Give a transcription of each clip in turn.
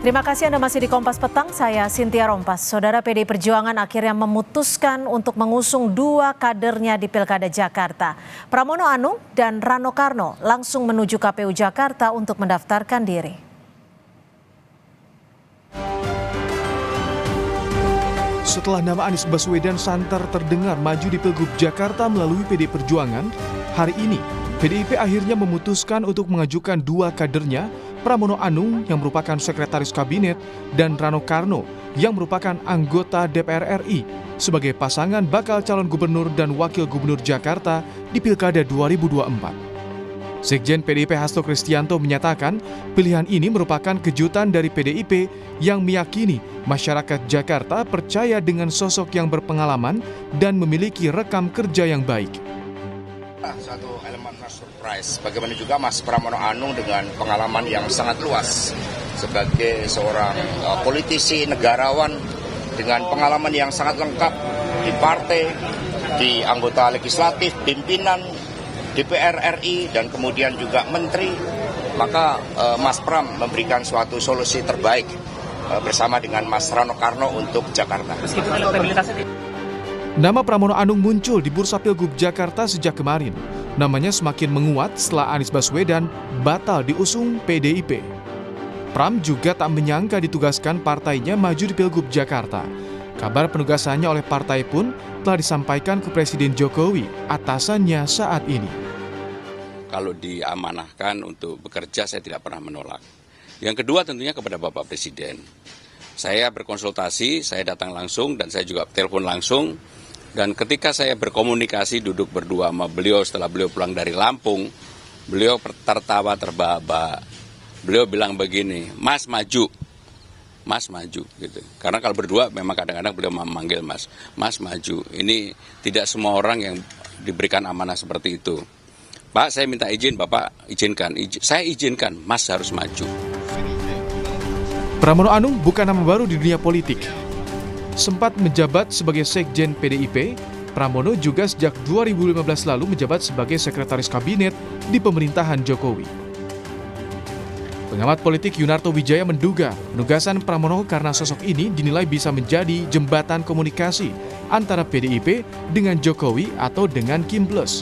Terima kasih Anda masih di Kompas Petang, saya Cynthia Rompas. Saudara, PDI Perjuangan akhirnya memutuskan untuk mengusung dua kadernya di Pilkada Jakarta. Pramono Anung dan Rano Karno langsung menuju KPU Jakarta untuk mendaftarkan diri. Setelah nama Anies Baswedan santer terdengar maju di Pilgub Jakarta melalui PDI Perjuangan, hari ini PDIP akhirnya memutuskan untuk mengajukan dua kadernya, Pramono Anung yang merupakan sekretaris kabinet dan Rano Karno yang merupakan anggota DPR RI sebagai pasangan bakal calon gubernur dan wakil gubernur Jakarta di Pilkada 2024. Sekjen PDIP Hasto Kristianto menyatakan pilihan ini merupakan kejutan dari PDIP yang meyakini masyarakat Jakarta percaya dengan sosok yang berpengalaman dan memiliki rekam kerja yang baik. Satu elemen surprise, bagaimana juga Mas Pramono Anung dengan pengalaman yang sangat luas sebagai seorang politisi negarawan dengan pengalaman yang sangat lengkap di partai, di anggota legislatif, pimpinan DPR RI dan kemudian juga menteri, maka Mas Pram memberikan suatu solusi terbaik bersama dengan Mas Rano Karno untuk Jakarta. Meskipun elektabilitasnya Nama Pramono Anung muncul di Bursa Pilgub Jakarta sejak kemarin. Namanya semakin menguat setelah Anies Baswedan batal diusung PDIP. Pram juga tak menyangka ditugaskan partainya maju di Pilgub Jakarta. Kabar penugasannya oleh partai pun telah disampaikan ke Presiden Jokowi, atasannya saat ini. Kalau diamanahkan untuk bekerja, saya tidak pernah menolak. Yang kedua tentunya kepada Bapak Presiden. Saya berkonsultasi, saya datang langsung dan saya juga telepon langsung. Dan ketika saya berkomunikasi duduk berdua sama beliau setelah beliau pulang dari Lampung, beliau tertawa terbahak-bahak. Beliau bilang begini, Mas maju gitu. Karena kalau berdua memang kadang-kadang beliau memanggil Mas maju. Ini tidak semua orang yang diberikan amanah seperti itu. Pak, saya minta izin, Bapak izinkan. Saya izinkan, Mas harus maju. Pramono Anung bukan nama baru di dunia politik. Sempat menjabat sebagai Sekjen PDIP, Pramono juga sejak 2015 lalu menjabat sebagai Sekretaris Kabinet di pemerintahan Jokowi. Pengamat politik Yunarto Wijaya menduga penugasan Pramono karena sosok ini dinilai bisa menjadi jembatan komunikasi antara PDIP dengan Jokowi atau dengan Kim Plus.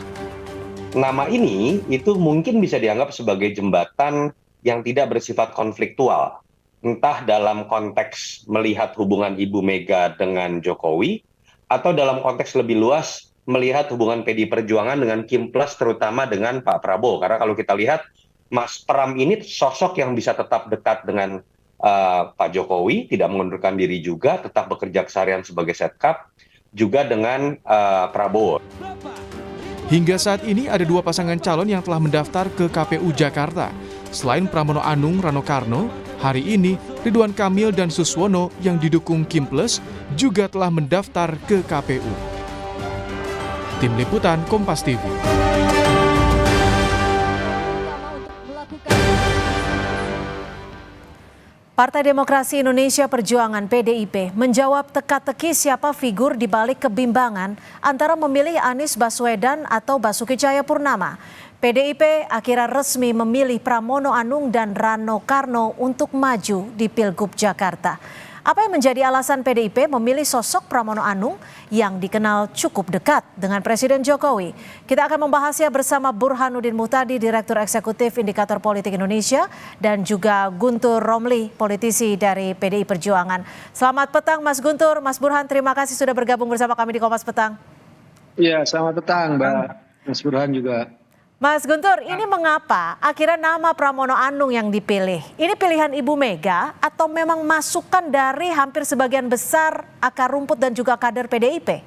Nama ini itu mungkin bisa dianggap sebagai jembatan yang tidak bersifat konfliktual. Entah dalam konteks melihat hubungan Ibu Mega dengan Jokowi, atau dalam konteks lebih luas melihat hubungan PDI Perjuangan dengan Kim Plus, terutama dengan Pak Prabowo. Karena kalau kita lihat, Mas Pram ini sosok yang bisa tetap dekat dengan Pak Jokowi, tidak mengundurkan diri juga, tetap bekerja keseharian sebagai setkap, juga dengan Prabowo. Hingga saat ini ada dua pasangan calon yang telah mendaftar ke KPU Jakarta. Selain Pramono Anung, Rano Karno, hari ini Ridwan Kamil dan Suswono yang didukung Kim Plus juga telah mendaftar ke KPU. Tim Liputan Kompas TV. Partai Demokrasi Indonesia Perjuangan PDIP menjawab teka-teki siapa figur di balik kebimbangan antara memilih Anies Baswedan atau Basuki Cahayapurnama. PDIP akhirnya resmi memilih Pramono Anung dan Rano Karno untuk maju di Pilgub Jakarta. Apa yang menjadi alasan PDIP memilih sosok Pramono Anung yang dikenal cukup dekat dengan Presiden Jokowi? Kita akan membahasnya bersama Burhanuddin Muhtadi, Direktur Eksekutif Indikator Politik Indonesia, dan juga Guntur Romli, politisi dari PDI Perjuangan. Selamat petang Mas Guntur, Mas Burhan, terima kasih sudah bergabung bersama kami di Kompas Petang. Iya, selamat petang Mbak, Mas Burhan juga. Mas Guntur, ini mengapa akhirnya nama Pramono Anung yang dipilih? Ini pilihan Ibu Mega atau memang masukan dari hampir sebagian besar akar rumput dan juga kader PDIP?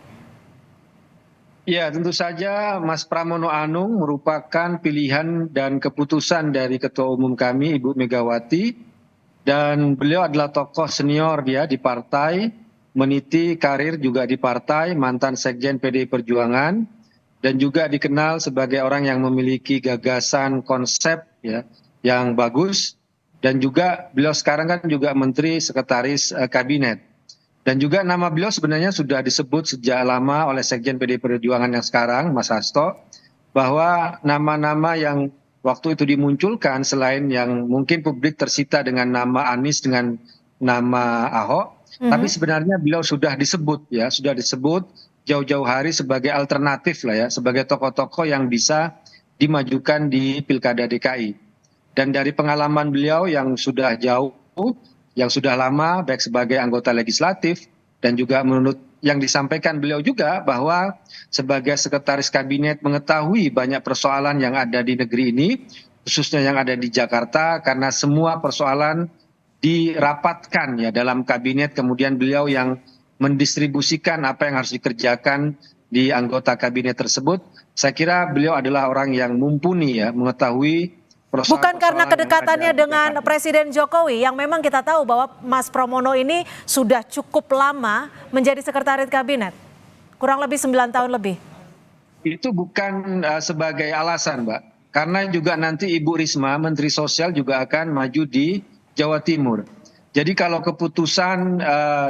Ya, tentu saja Mas Pramono Anung merupakan pilihan dan keputusan dari Ketua Umum kami, Ibu Megawati. Dan beliau adalah tokoh senior dia di partai, meniti karir juga di partai, mantan Sekjen PDI Perjuangan. Dan juga dikenal sebagai orang yang memiliki gagasan konsep ya yang bagus, dan juga beliau sekarang kan juga Menteri Sekretaris Kabinet. Dan juga nama beliau sebenarnya sudah disebut sejak lama oleh Sekjen PDI Perjuangan yang sekarang, Mas Hasto, bahwa nama-nama yang waktu itu dimunculkan selain yang mungkin publik tersita dengan nama Anies dengan nama Ahok, tapi sebenarnya beliau sudah disebut jauh-jauh hari sebagai alternatif lah ya, sebagai tokoh-tokoh yang bisa dimajukan di Pilkada DKI. Dan dari pengalaman beliau yang sudah jauh, yang sudah lama, baik sebagai anggota legislatif, dan juga menurut yang disampaikan beliau juga bahwa sebagai sekretaris kabinet mengetahui banyak persoalan yang ada di negeri ini, khususnya yang ada di Jakarta, karena semua persoalan dirapatkan ya dalam kabinet, kemudian beliau yang mendistribusikan apa yang harus dikerjakan di anggota kabinet tersebut. Saya kira beliau adalah orang yang mumpuni ya, mengetahui Bukan karena kedekatannya dengan Presiden Jokowi yang memang kita tahu bahwa Mas Pramono ini sudah cukup lama menjadi sekretaris kabinet, kurang lebih 9 tahun lebih. Itu bukan sebagai alasan, Mbak. Karena juga nanti Ibu Risma, Menteri Sosial juga akan maju di Jawa Timur. Jadi kalau keputusan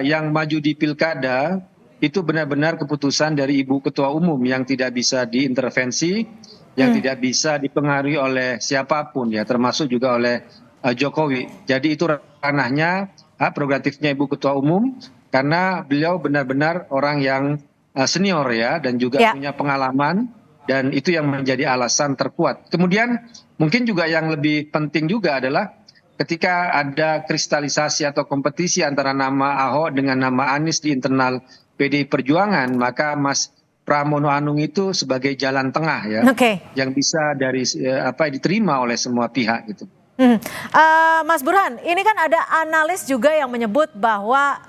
yang maju di Pilkada itu benar-benar keputusan dari Ibu Ketua Umum yang tidak bisa diintervensi, yang tidak bisa dipengaruhi oleh siapapun ya, termasuk juga oleh Jokowi. Jadi itu ranahnya, hak prerogatifnya Ibu Ketua Umum, karena beliau benar-benar orang yang senior ya, dan juga punya pengalaman, dan itu yang menjadi alasan terkuat. Kemudian mungkin juga yang lebih penting juga adalah ketika ada kristalisasi atau kompetisi antara nama Ahok dengan nama Anies di internal PDI Perjuangan, maka Mas Pramono Anung itu sebagai jalan tengah ya, yang bisa diterima oleh semua pihak gitu. Mas Burhan, ini kan ada analis juga yang menyebut bahwa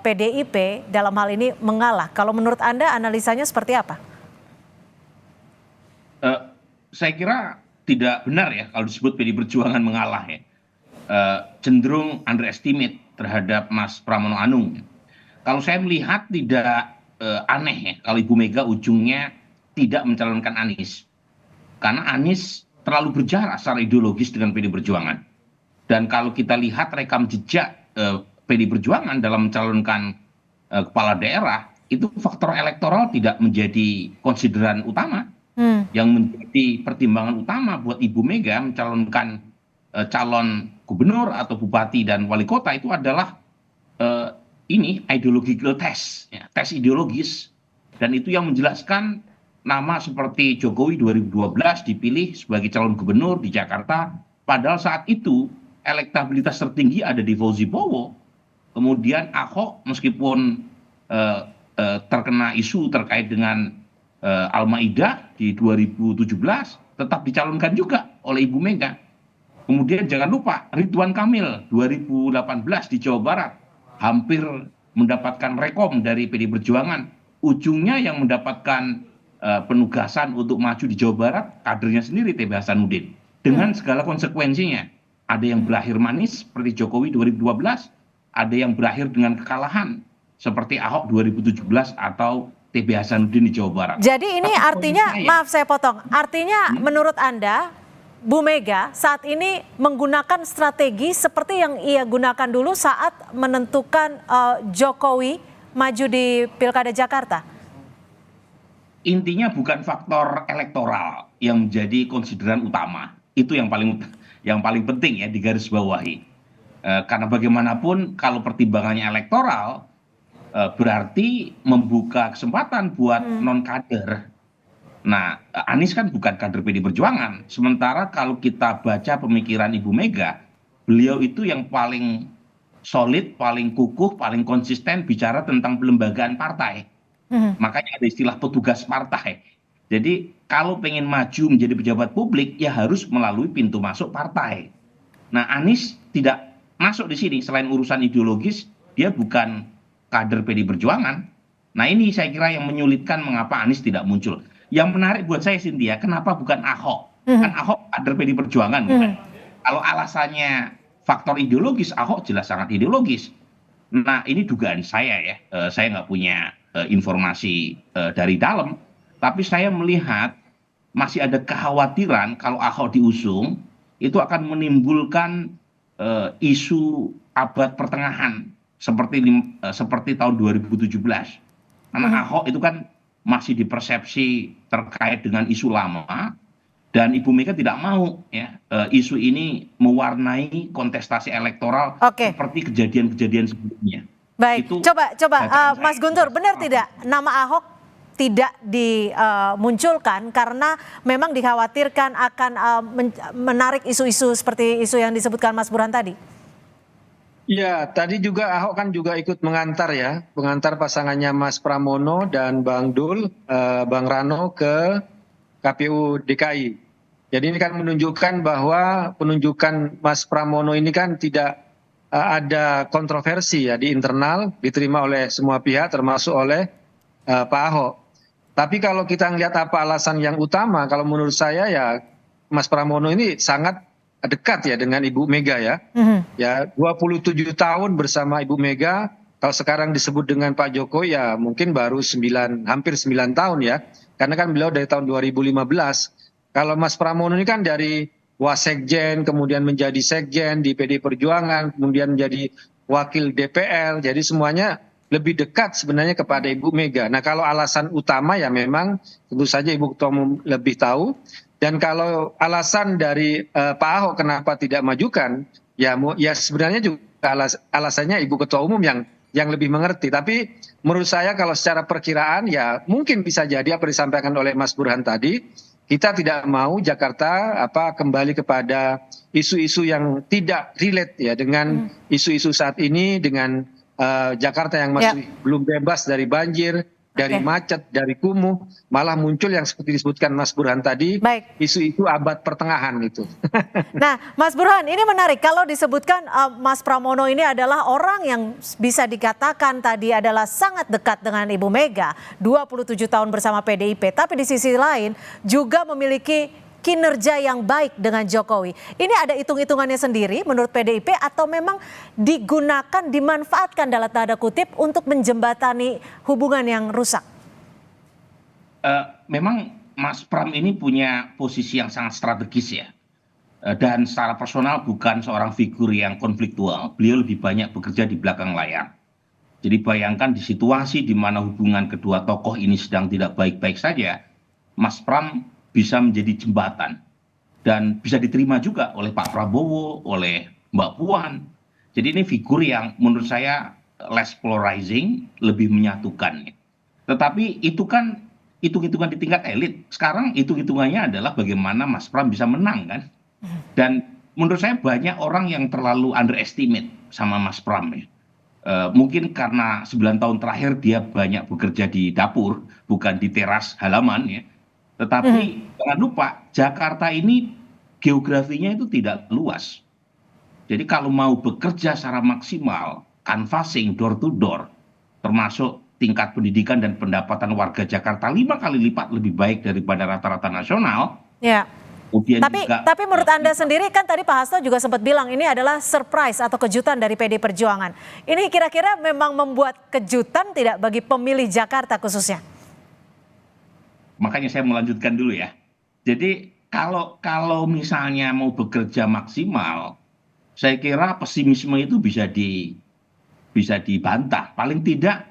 PDIP dalam hal ini mengalah. Kalau menurut Anda analisanya seperti apa? Saya kira tidak benar ya kalau disebut PDI Perjuangan mengalah ya. Cenderung underestimate terhadap Mas Pramono Anung. Kalau saya melihat tidak aneh ya kalau Ibu Mega ujungnya tidak mencalonkan Anies. Karena Anies terlalu berjarak secara ideologis dengan PDI Perjuangan. Dan kalau kita lihat rekam jejak PDI Perjuangan dalam mencalonkan kepala daerah, itu faktor elektoral tidak menjadi konsideran utama. Yang menjadi pertimbangan utama buat Ibu Mega mencalonkan calon gubernur atau bupati dan wali kota itu adalah ideological test, ya, tes ideologis. Dan itu yang menjelaskan nama seperti Jokowi 2012 dipilih sebagai calon gubernur di Jakarta, padahal saat itu elektabilitas tertinggi ada di Fauzi Bowo. Kemudian Ahok meskipun terkena isu terkait dengan Al-Maidah di 2017 tetap dicalonkan juga oleh Ibu Mega. Kemudian jangan lupa Ridwan Kamil 2018 di Jawa Barat hampir mendapatkan rekom dari PDI Perjuangan. Ujungnya yang mendapatkan penugasan untuk maju di Jawa Barat kadernya sendiri TB Hasanuddin. Dengan segala konsekuensinya. Ada yang berakhir manis seperti Jokowi 2012, ada yang berakhir dengan kekalahan seperti Ahok 2017 atau TB Hasanuddin di Jawa Barat. Jadi ini artinya, maaf saya potong, artinya menurut Anda Bu Mega saat ini menggunakan strategi seperti yang ia gunakan dulu saat menentukan Jokowi maju di Pilkada Jakarta? Intinya bukan faktor elektoral yang menjadi konsideran utama. Itu yang paling penting ya digarisbawahi. Karena bagaimanapun kalau pertimbangannya elektoral berarti membuka kesempatan buat non-kader. Nah, Anies kan bukan kader PDI Perjuangan. Sementara kalau kita baca pemikiran Ibu Mega, beliau itu yang paling solid, paling kukuh, paling konsisten bicara tentang pelembagaan partai. Makanya ada istilah petugas partai. Jadi kalau pengen maju menjadi pejabat publik, ya harus melalui pintu masuk partai. Nah, Anies tidak masuk di sini. Selain urusan ideologis, dia bukan kader PDI Perjuangan. Nah, ini saya kira yang menyulitkan mengapa Anies tidak muncul. Yang menarik buat saya Cynthia, kenapa bukan Ahok? Kan Ahok kader PDI Perjuangan bukan? Kalau alasannya faktor ideologis, Ahok jelas sangat ideologis. Nah, ini dugaan saya ya, saya nggak punya informasi dari dalam, tapi saya melihat masih ada kekhawatiran kalau Ahok diusung, itu akan menimbulkan isu abad pertengahan seperti tahun 2017. Karena Ahok itu kan masih dipersepsi terkait dengan isu lama, Dan Ibu Mega tidak mau ya isu ini mewarnai kontestasi elektoral Oke. seperti kejadian-kejadian sebelumnya. Baik, Itu coba bacaan Mas saya. Guntur, benar tidak nama Ahok tidak dimunculkan karena memang dikhawatirkan akan menarik isu-isu seperti isu yang disebutkan Mas Burhan tadi? Ya, tadi juga Ahok kan juga ikut mengantar pasangannya Mas Pramono dan Bang Dul, Bang Rano ke KPU DKI. Jadi ini kan menunjukkan bahwa penunjukan Mas Pramono ini kan tidak ada kontroversi ya di internal, diterima oleh semua pihak termasuk oleh Pak Ahok. Tapi kalau kita lihat apa alasan yang utama, kalau menurut saya ya Mas Pramono ini sangat dekat ya dengan Ibu Mega ya. Ya 27 tahun bersama Ibu Mega, kalau sekarang disebut dengan Pak Jokowi ya mungkin baru hampir 9 tahun ya. Karena kan beliau dari tahun 2015. Kalau Mas Pramono ini kan dari Wasekjen, kemudian menjadi Sekjen di PD Perjuangan, kemudian menjadi Wakil DPR, jadi semuanya lebih dekat sebenarnya kepada Ibu Mega. Nah kalau alasan utama ya memang tentu saja Ibu Ketua Umum lebih tahu. Dan kalau alasan dari Pak Ahok kenapa tidak majukan, ya sebenarnya juga alasannya Ibu Ketua Umum yang lebih mengerti. Tapi menurut saya kalau secara perkiraan ya mungkin bisa jadi apa disampaikan oleh Mas Burhan tadi, kita tidak mau Jakarta kembali kepada isu-isu yang tidak relate ya dengan isu-isu saat ini, dengan Jakarta yang masih belum bebas dari banjir, dari macet, dari kumuh, malah muncul yang seperti disebutkan Mas Burhan tadi, isu-isu abad pertengahan itu. Nah, Mas Burhan, ini menarik kalau disebutkan Mas Pramono ini adalah orang yang bisa dikatakan tadi adalah sangat dekat dengan Ibu Mega, 27 tahun bersama PDIP, tapi di sisi lain juga memiliki kinerja yang baik dengan Jokowi. Ini ada hitung-hitungannya sendiri menurut PDIP atau memang digunakan, dimanfaatkan dalam tanda kutip untuk menjembatani hubungan yang rusak? Memang Mas Pram ini punya posisi yang sangat strategis ya. Dan secara personal bukan seorang figur yang konfliktual. Beliau lebih banyak bekerja di belakang layar. Jadi bayangkan di situasi di mana hubungan kedua tokoh ini sedang tidak baik-baik saja, Mas Pram bisa menjadi jembatan dan bisa diterima juga oleh Pak Prabowo, oleh Mbak Puan. Jadi ini figur yang menurut saya less polarizing, lebih menyatukan. Tetapi itu kan hitung-hitungan di tingkat elit. Sekarang hitung-hitungannya adalah bagaimana Mas Pram bisa menang kan. Dan menurut saya banyak orang yang terlalu underestimate sama Mas Pram ya. Mungkin karena 9 tahun terakhir dia banyak bekerja di dapur, bukan di teras halaman ya. Tetapi jangan lupa Jakarta ini geografinya itu tidak luas. Jadi kalau mau bekerja secara maksimal, canvassing door to door, termasuk tingkat pendidikan dan pendapatan warga Jakarta 5 kali lipat lebih baik daripada rata-rata nasional. Ya. Tapi menurut Anda sendiri kan tadi Pak Hasto juga sempat bilang ini adalah surprise atau kejutan dari PD Perjuangan. Ini kira-kira memang membuat kejutan tidak bagi pemilih Jakarta khususnya? Makanya saya melanjutkan dulu ya. Jadi kalau misalnya mau bekerja maksimal, saya kira pesimisme itu bisa dibantah. Paling tidak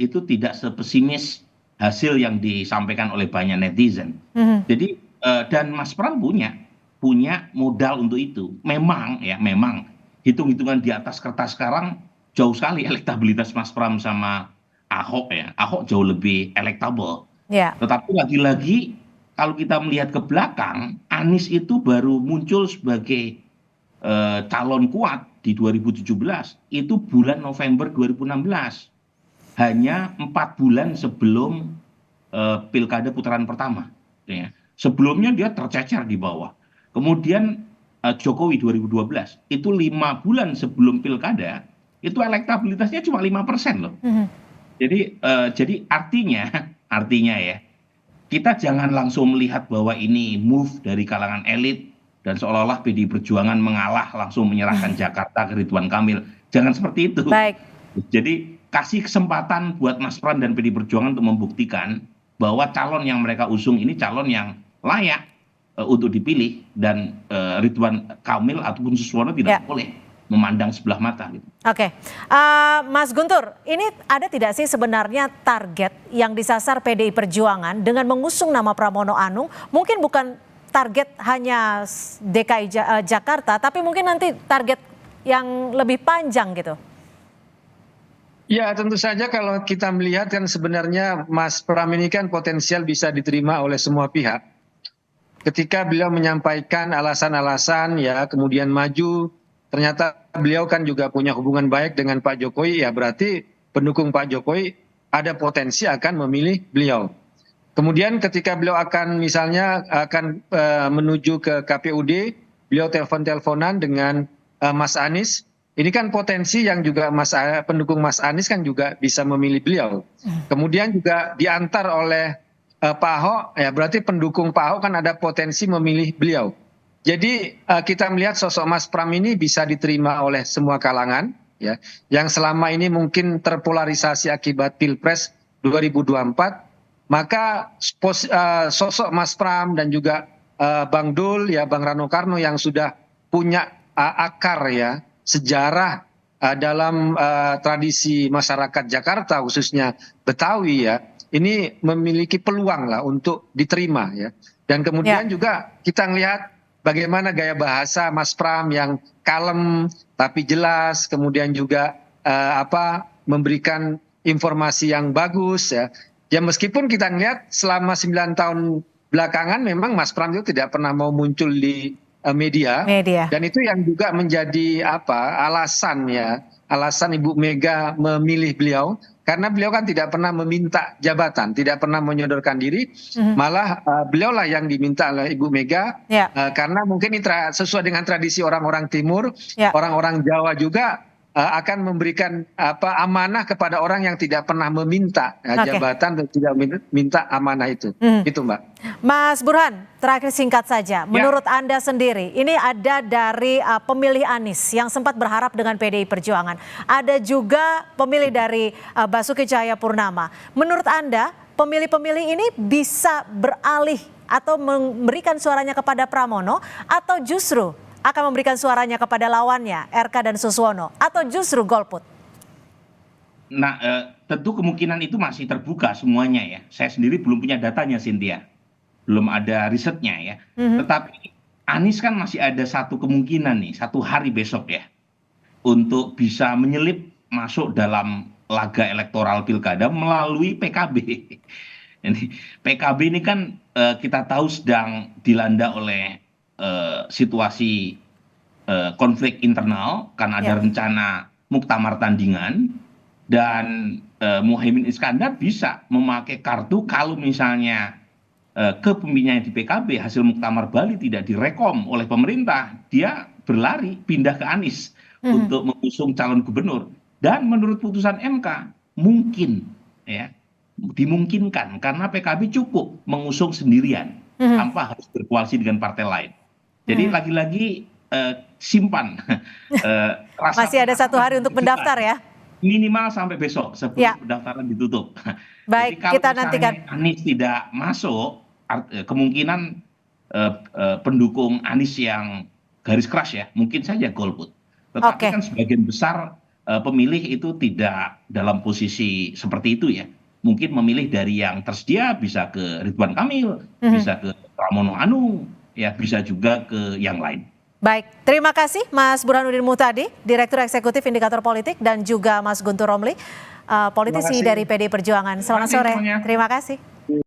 itu tidak sepesimis hasil yang disampaikan oleh banyak netizen. Jadi dan Mas Pram punya modal untuk itu. Memang hitung-hitungan di atas kertas sekarang jauh sekali elektabilitas Mas Pram sama Ahok ya. Ahok jauh lebih elektable. Tetapi lagi-lagi kalau kita melihat ke belakang, Anies itu baru muncul sebagai calon kuat di 2017. Itu bulan November 2016. Hanya 4 bulan sebelum pilkada putaran pertama. Ya. Sebelumnya dia tercecer di bawah. Kemudian Jokowi 2012 itu 5 bulan sebelum pilkada itu elektabilitasnya cuma 5% loh. Jadi artinya ya kita jangan langsung melihat bahwa ini move dari kalangan elit dan seolah-olah PDI Perjuangan mengalah langsung menyerahkan Jakarta ke Ridwan Kamil. Jangan seperti itu. Jadi kasih kesempatan buat Mas Pram dan PDI Perjuangan untuk membuktikan bahwa calon yang mereka usung ini calon yang layak untuk dipilih dan Ridwan Kamil ataupun Suswono tidak boleh memandang sebelah mata gitu. Oke, Mas Guntur, ini ada tidak sih sebenarnya target yang disasar PDI Perjuangan dengan mengusung nama Pramono Anung? Mungkin bukan target hanya DKI Jakarta, tapi mungkin nanti target yang lebih panjang gitu. Ya, tentu saja kalau kita melihat kan sebenarnya Mas Pram ini kan potensial bisa diterima oleh semua pihak. Ketika beliau menyampaikan alasan-alasan ya kemudian maju, ternyata beliau kan juga punya hubungan baik dengan Pak Jokowi, ya berarti pendukung Pak Jokowi ada potensi akan memilih beliau. Kemudian ketika beliau akan misalnya akan menuju ke KPUD, beliau telepon-teleponan dengan Mas Anies. Ini kan potensi yang juga pendukung Mas Anies kan juga bisa memilih beliau. Kemudian juga diantar oleh Pak Ahok, ya berarti pendukung Pak Ahok kan ada potensi memilih beliau. Jadi kita melihat sosok Mas Pram ini bisa diterima oleh semua kalangan, ya, yang selama ini mungkin terpolarisasi akibat Pilpres 2024. Maka sosok Mas Pram dan juga Bang Dul, ya Bang Rano Karno yang sudah punya akar ya sejarah dalam tradisi masyarakat Jakarta khususnya Betawi ya, ini memiliki peluang lah untuk diterima ya. Dan kemudian juga kita ngelihat bagaimana gaya bahasa Mas Pram yang kalem tapi jelas, kemudian juga memberikan informasi yang bagus ya. Ya meskipun kita ngelihat selama 9 tahun belakangan memang Mas Pram itu tidak pernah mau muncul di media. Dan itu yang juga menjadi alasan Ibu Mega memilih beliau, karena beliau kan tidak pernah meminta jabatan, tidak pernah menyodorkan diri, malah beliaulah yang diminta oleh Ibu Mega, karena mungkin ini sesuai dengan tradisi orang-orang Timur, orang-orang Jawa juga akan memberikan amanah kepada orang yang tidak pernah meminta jabatan, tidak minta amanah itu. Itu Mbak. Mas Burhan, terakhir singkat saja. Menurut Anda sendiri, ini ada dari pemilih Anies yang sempat berharap dengan PDI Perjuangan. Ada juga pemilih dari Basuki Cahayapurnama. Menurut Anda, pemilih-pemilih ini bisa beralih atau memberikan suaranya kepada Pramono, atau justru akan memberikan suaranya kepada lawannya, RK dan Suswono, atau justru golput? Nah, tentu kemungkinan itu masih terbuka semuanya ya. Saya sendiri belum punya datanya, Cynthia. Belum ada risetnya ya. Tetapi Anies kan masih ada satu kemungkinan nih, satu hari besok ya, untuk bisa menyelip masuk dalam laga elektoral pilkada melalui PKB. PKB ini kan kita tahu sedang dilanda oleh situasi konflik internal karena ada rencana muktamar tandingan, dan Muhaimin Iskandar bisa memakai kartu kalau misalnya kepemimpinannya di PKB hasil muktamar Bali tidak direkom oleh pemerintah, dia berlari pindah ke Anies untuk mengusung calon gubernur. Dan menurut putusan MK mungkin ya dimungkinkan karena PKB cukup mengusung sendirian tanpa harus berkoalisi dengan partai lain. Jadi lagi-lagi simpan rasa. Masih ada 1 hari untuk mendaftar ya? Minimal sampai besok sebelum pendaftaran ditutup. Baik, jadi kita kalau nantikan. Anies tidak masuk, kemungkinan pendukung Anies yang garis keras ya mungkin saja golput. Tetapi kan sebagian besar pemilih itu tidak dalam posisi seperti itu ya. Mungkin memilih dari yang tersedia, bisa ke Ridwan Kamil, bisa ke Pramono Anung, ya bisa juga ke yang lain. Baik, terima kasih Mas Burhanuddin Muhtadi, Direktur Eksekutif Indikator Politik, dan juga Mas Guntur Romli, politisi dari PDI Perjuangan. Selamat sore. Terima kasih.